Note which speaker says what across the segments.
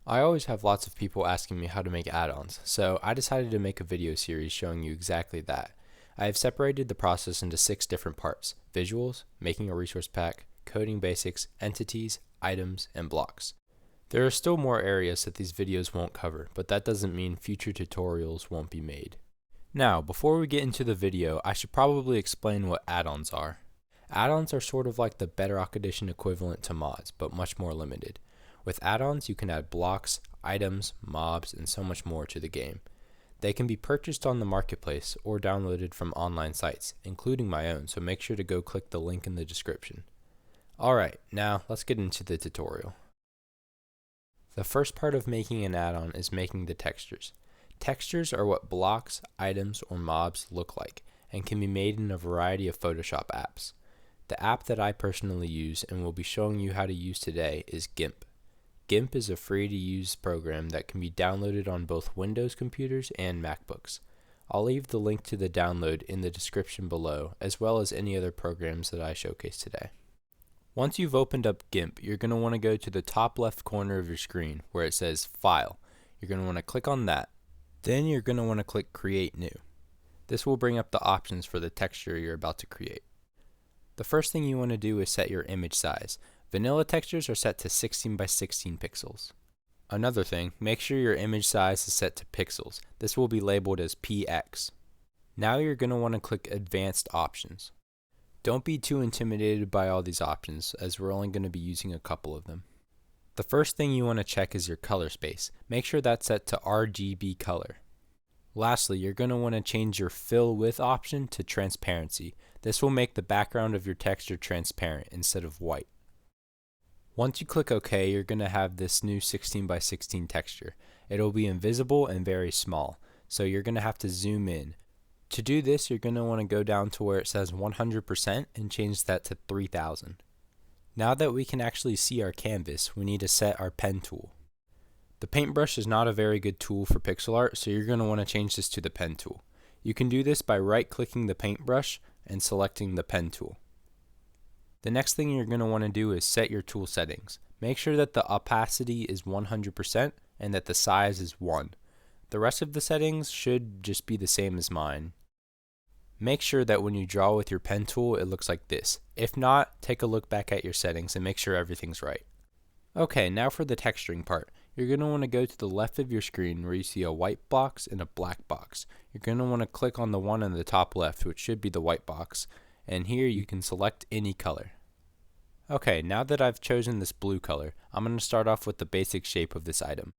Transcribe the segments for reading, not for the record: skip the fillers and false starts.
Speaker 1: I always have lots of people asking me how to make add-ons, so I decided to make a video series showing you exactly that. I have separated the process into 6 different parts: visuals, making a resource pack, coding basics, entities, items, and blocks. There are still more areas that these videos won't cover, but that doesn't mean future tutorials won't be made. Now, before we get into the video, I should probably explain what add-ons are. Add-ons are sort of like the Bedrock Edition equivalent to mods, but much more limited. With add-ons, you can add blocks, items, mobs, and so much more to the game. They can be purchased on the marketplace or downloaded from online sites, including my own, so make sure to go click the link in the description. Alright, now let's get into the tutorial. The first part of making an add-on is making the textures. Textures are what blocks, items, or mobs look like, and can be made in a variety of Photoshop apps. The app that I personally use and will be showing you how to use today is GIMP. GIMP is a free-to-use program that can be downloaded on both Windows computers and MacBooks. I'll leave the link to the download in the description below, as well as any other programs that I showcase today. Once you've opened up GIMP, you're going to want to go to the top left corner of your screen where it says File. You're going to want to click on that. Then you're going to want to click Create New. This will bring up the options for the texture you're about to create. The first thing you want to do is set your image size. Vanilla textures are set to 16 by 16 pixels. Another thing, make sure your image size is set to pixels. This will be labeled as PX. Now you're going to want to click Advanced Options. Don't be too intimidated by all these options, as we're only going to be using a couple of them. The first thing you want to check is your color space. Make sure that's set to RGB color. Lastly, you're going to want to change your Fill With option to Transparency. This will make the background of your texture transparent instead of white. Once you click OK, you're going to have this new 16 by 16 texture. It'll be invisible and very small, so you're going to have to zoom in. To do this, you're going to want to go down to where it says 100% and change that to 3000. Now that we can actually see our canvas, we need to set our pen tool. The paintbrush is not a very good tool for pixel art, so you're going to want to change this to the pen tool. You can do this by right-clicking the paintbrush and selecting the pen tool. The next thing you're going to want to do is set your tool settings. Make sure that the opacity is 100% and that the size is 1. The rest of the settings should just be the same as mine. Make sure that when you draw with your pen tool it looks like this. If not, take a look back at your settings and make sure everything's right. Okay, now for the texturing part. You're going to want to go to the left of your screen where you see a white box and a black box. You're going to want to click on the one in the top left, which should be the white box, and here you can select any color. Okay, now that I've chosen this blue color, I'm going to start off with the basic shape of this item.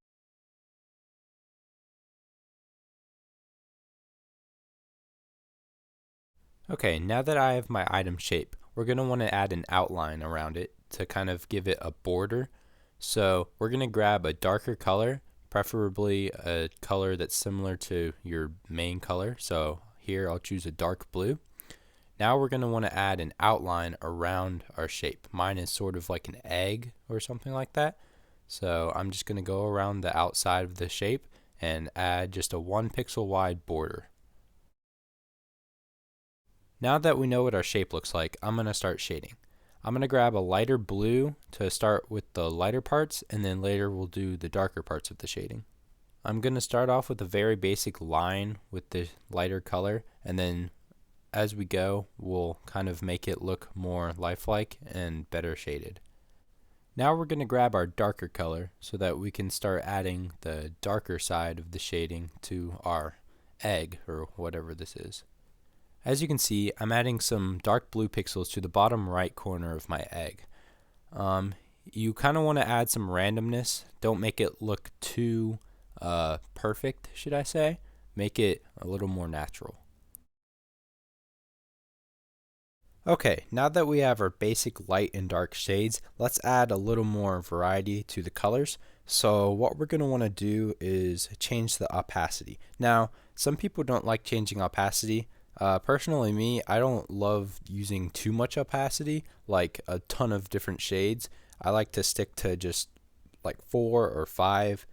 Speaker 1: Okay, now that I have my item shape, we're going to want to add an outline around it to kind of give it a border. So we're going to grab a darker color, preferably a color that's similar to your main color. So here I'll choose a dark blue. Now we're going to want to add an outline around our shape. Mine is sort of like an egg or something like that. So I'm just going to go around the outside of the shape and add just a 1 pixel wide border. Now that we know what our shape looks like, I'm going to start shading. I'm going to grab a lighter blue to start with the lighter parts, and then later we'll do the darker parts of the shading. I'm going to start off with a very basic line with the lighter color, and then as we go, we'll kind of make it look more lifelike and better shaded. Now we're going to grab our darker color so that we can start adding the darker side of the shading to our egg, or whatever this is. As you can see, I'm adding some dark blue pixels to the bottom right corner of my egg. You kind of want to add some randomness. Don't make it look too perfect, should I say. Make it a little more natural. Okay, now that we have our basic light and dark shades, let's add a little more variety to the colors. So what we're going to want to do is change the opacity. Now, some people don't like changing opacity. Personally, me, I don't love using too much opacity, like a ton of different shades. I like to stick to just like 4 or 5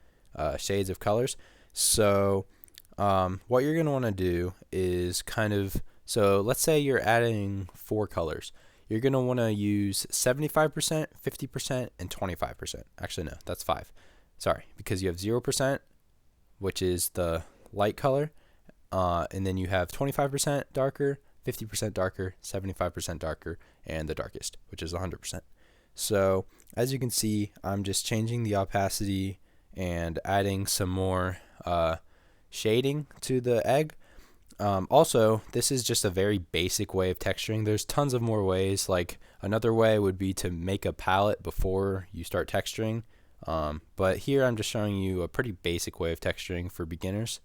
Speaker 1: shades of colors. So what you're going to want to do is so let's say you're adding 4 colors. You're going to want to use 75%, 50%, and 25%. Actually, no, that's 5. because you have 0%, which is the light color, and then you have 25% darker, 50% darker, 75% darker, and the darkest, which is 100%. So as you can see, I'm just changing the opacity and adding some more shading to the egg. Also, this is just a very basic way of texturing. There's tons of more ways. Like another way would be to make a palette before you start texturing. But here I'm just showing you a pretty basic way of texturing for beginners.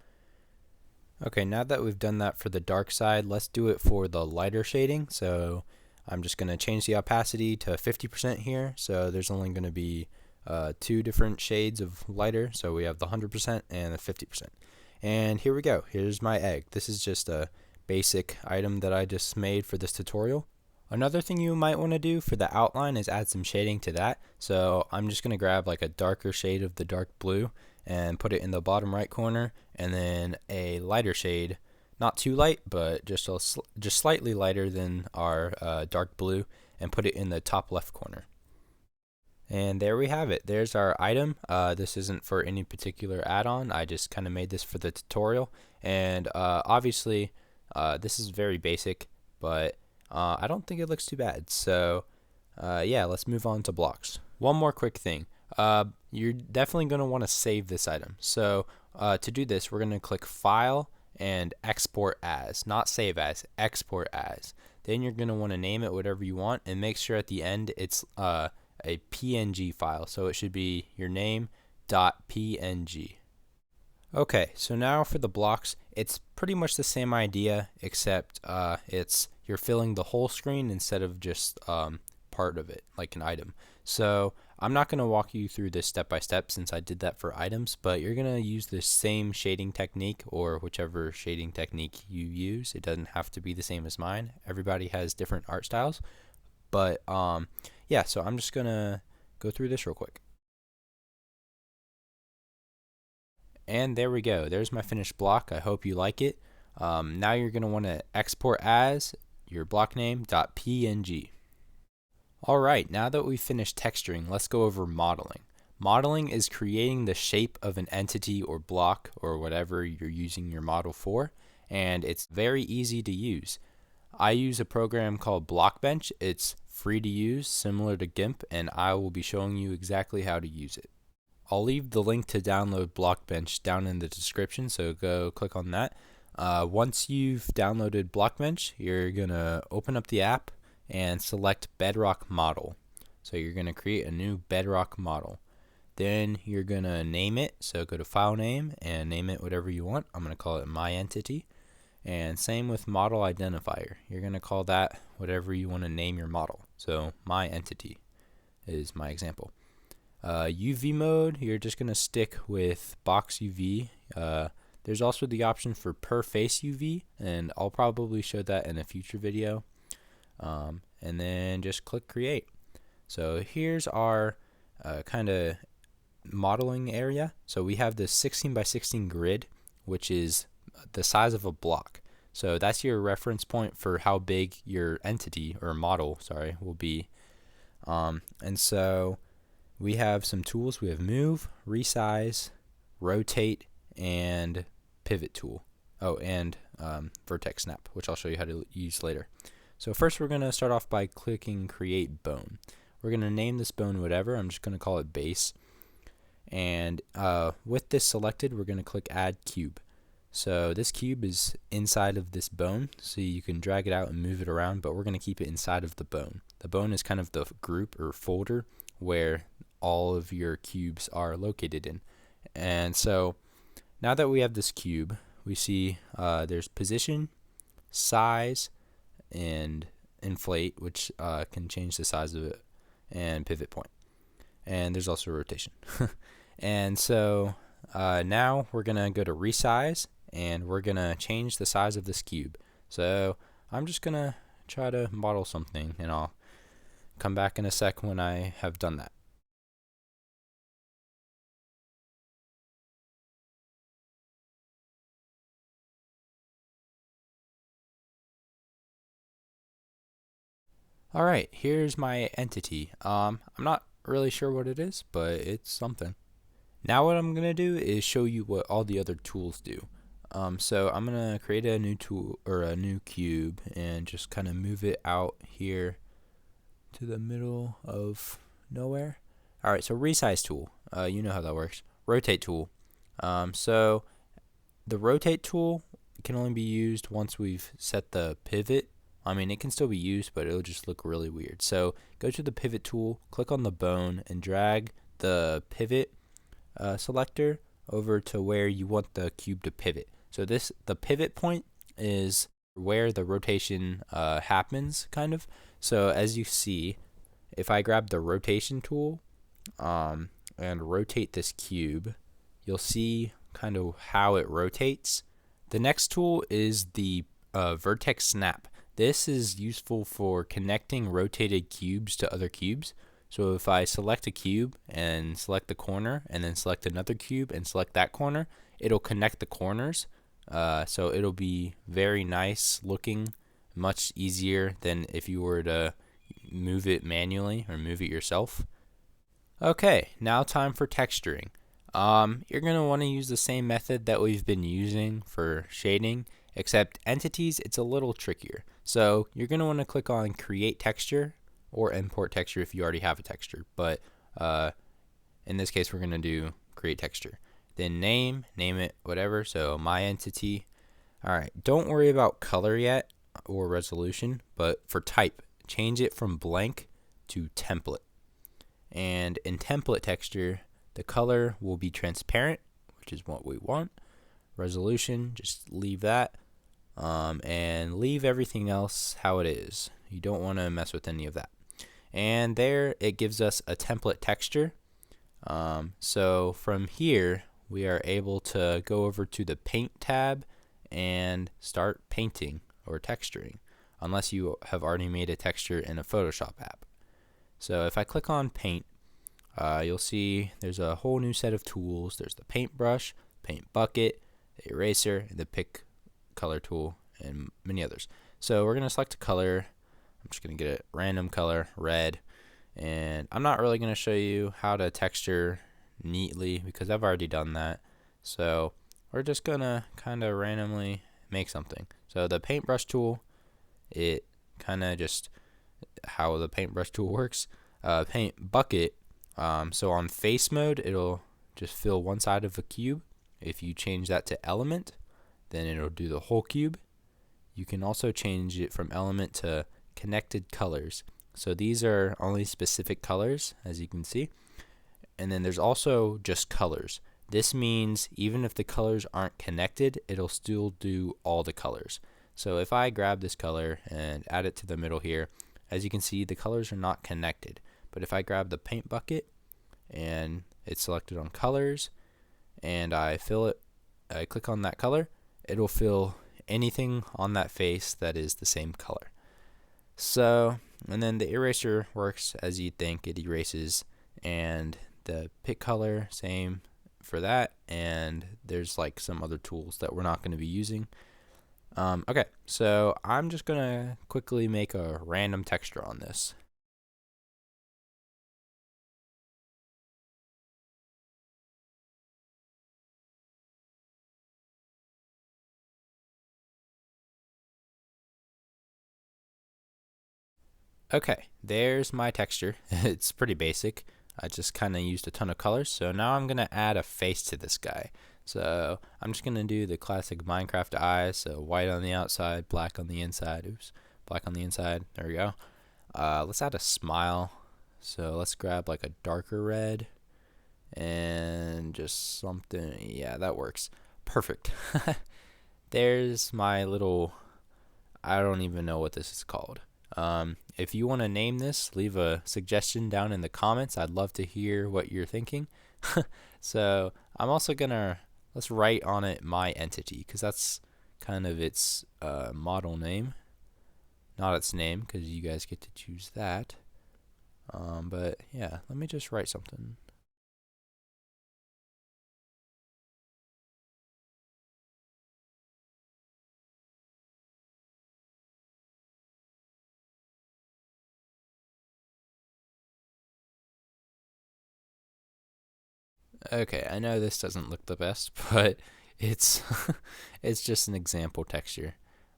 Speaker 1: Okay, now that we've done that for the dark side, let's do it for the lighter shading. So I'm just going to change the opacity to 50% here. So there's only going to be 2 different shades of lighter. So we have the 100% and the 50%. And here we go. Here's my egg. This is just a basic item that I just made for this tutorial. Another thing you might want to do for the outline is add some shading to that. So I'm just going to grab like a darker shade of the dark blue and put it in the bottom right corner, and then a lighter shade, not too light, but just slightly lighter than our dark blue, and put it in the top left corner. And there we have it. There's our item. This isn't for any particular add-on. I just kind of made this for the tutorial. And obviously, this is very basic, but I don't think it looks too bad. So yeah, let's move on to blocks. One more quick thing. You're definitely going to want to save this item. So to do this, we're going to click File and Export As. Not Save As, Export As. Then you're going to want to name it whatever you want, and make sure at the end it's a PNG file. So it should be your name.png. Okay, so now for the blocks, it's pretty much the same idea, except you're filling the whole screen instead of just part of it, like an item. So I'm not going to walk you through this step by step since I did that for items, but you're going to use the same shading technique, or whichever shading technique you use. It doesn't have to be the same as mine. Everybody has different art styles. But yeah, so I'm just going to go through this real quick. And there we go. There's my finished block. I hope you like it. Now you're going to want to export as your block name.png. Alright, now that we've finished texturing, let's go over modeling. Modeling is creating the shape of an entity or block or whatever you're using your model for, and it's very easy to use. I use a program called Blockbench. It's free to use, similar to GIMP, and I will be showing you exactly how to use it. I'll leave the link to download Blockbench down in the description, so go click on that. Once you've downloaded Blockbench, you're going to open up the app and select Bedrock Model. So you're going to create a new Bedrock model. Then you're going to name it. So go to File Name and name it whatever you want. I'm going to call it My Entity. And same with Model Identifier. You're going to call that whatever you want to name your model. So My Entity is my example. UV mode, you're just going to stick with Box UV. There's also the option for Per Face UV, and I'll probably show that in a future video. And then just click Create. So here's our kind of modeling area. So we have this 16 by 16 grid, which is the size of a block. So that's your reference point for how big your entity or model, will be. And so we have some tools. We have Move, Resize, Rotate, and Pivot tool. Oh, and Vertex Snap, which I'll show you how to use later. So first we're going to start off by clicking Create Bone. We're going to name this bone whatever. I'm just going to call it Base. And with this selected, we're going to click Add Cube. So this cube is inside of this bone, so you can drag it out and move it around, but we're going to keep it inside of the bone. The bone is kind of the group or folder where all of your cubes are located in. And so now that we have this cube, we see there's position, size, and inflate, which can change the size of it, and pivot point. And there's also rotation. And so now we're going to go to Resize, and we're going to change the size of this cube. So I'm just going to try to model something, and I'll come back in a sec when I have done that. Alright, here's my entity. I'm not really sure what it is, but it's something. Now what I'm gonna do is show you what all the other tools do. So I'm gonna create a new tool or a new cube and just kind of move it out here to the middle of nowhere. Alright, so resize tool, you know how that works. Rotate tool. So the rotate tool can only be used once we've set the pivot. I mean, it can still be used, but it'll just look really weird. So go to the pivot tool, click on the bone, and drag the pivot selector over to where you want the cube to pivot. So the pivot point is where the rotation happens, kind of. So as you see, if I grab the rotation tool and rotate this cube, you'll see kind of how it rotates. The next tool is the vertex snap. This is useful for connecting rotated cubes to other cubes. So if I select a cube and select the corner and then select another cube and select that corner, it'll connect the corners. So it'll be very nice looking, much easier than if you were to move it manually or move it yourself. Okay, now time for texturing. You're going to want to use the same method that we've been using for shading, except entities, it's a little trickier. So you're going to want to click on create texture or import texture if you already have a texture, but in this case we're going to do create texture. Then name it whatever, so my entity. Alright, don't worry about color yet or resolution, but for type, change it from blank to template. And in template texture, the color will be transparent, which is what we want. Resolution, just leave that, and leave everything else how it is. You don't want to mess with any of that. And there it gives us a template texture. So from here we are able to go over to the paint tab and start painting or texturing, unless you have already made a texture in a Photoshop app. So if I click on paint, you'll see there's a whole new set of tools. There's the paintbrush, paint bucket, the eraser, and the pick color tool, and many others. So we're going to select a color. I'm just going to get a random color, red, and I'm not really going to show you how to texture neatly because I've already done that. So we're just going to kind of randomly make something. So the paintbrush tool, it kind of just how the paintbrush tool works. Paint bucket, so on face mode it'll just fill one side of a cube. If you change that to element, then it'll do the whole cube. You can also change it from element to connected colors. So these are only specific colors, as you can see. And then there's also just colors. This means even if the colors aren't connected, it'll still do all the colors. So if I grab this color and add it to the middle here, as you can see, the colors are not connected. But if I grab the paint bucket and it's selected on colors and I fill it, I click on that color, it'll fill anything on that face that is the same color. So, and then the eraser works as you'd think. It erases, and the pick color, same for that, and there's like some other tools that we're not going to be using. Okay, so I'm just going to quickly make a random texture on this. Okay, there's my texture. It's pretty basic. I just kind of used a ton of colors. So now I'm going to add a face to this guy. So I'm just going to do the classic Minecraft eyes. So white on the outside, black on the inside. Oops, black on the inside. There we go. Let's add a smile. So let's grab like a darker red and just something. Yeah, that works. Perfect. There's my little, I don't even know what this is called. If you want to name this, leave a suggestion down in the comments. I'd love to hear what you're thinking. So I'm also gonna, let's write on it my entity, because that's kind of its model name, not its name, because you guys get to choose that. But yeah, let me just write something. Okay, I know this doesn't look the best, but it's it's just an example texture.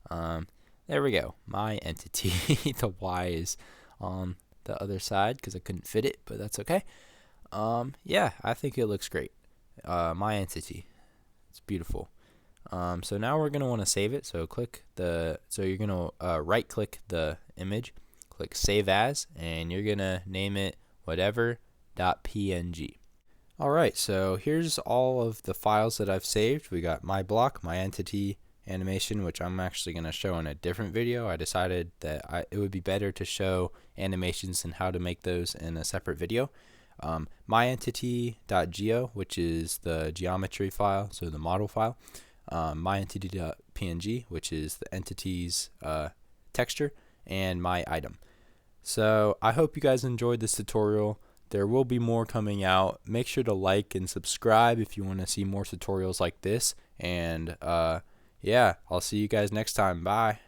Speaker 1: There we go. My entity. The Y is on the other side because I couldn't fit it, but that's okay. Yeah, I think it looks great. My entity. It's beautiful. So now we're gonna want to save it. So you're gonna right click the image, click Save As, and you're gonna name it whatever .png. Alright, so here's all of the files that I've saved. We got my block, my entity, animation, which I'm actually going to show in a different video. I decided that it would be better to show animations and how to make those in a separate video. MyEntity.geo, which is the geometry file, so the model file. MyEntity.png, which is the entity's texture, and my item. So I hope you guys enjoyed this tutorial. There will be more coming out. Make sure to like and subscribe if you want to see more tutorials like this. And yeah, I'll see you guys next time. Bye.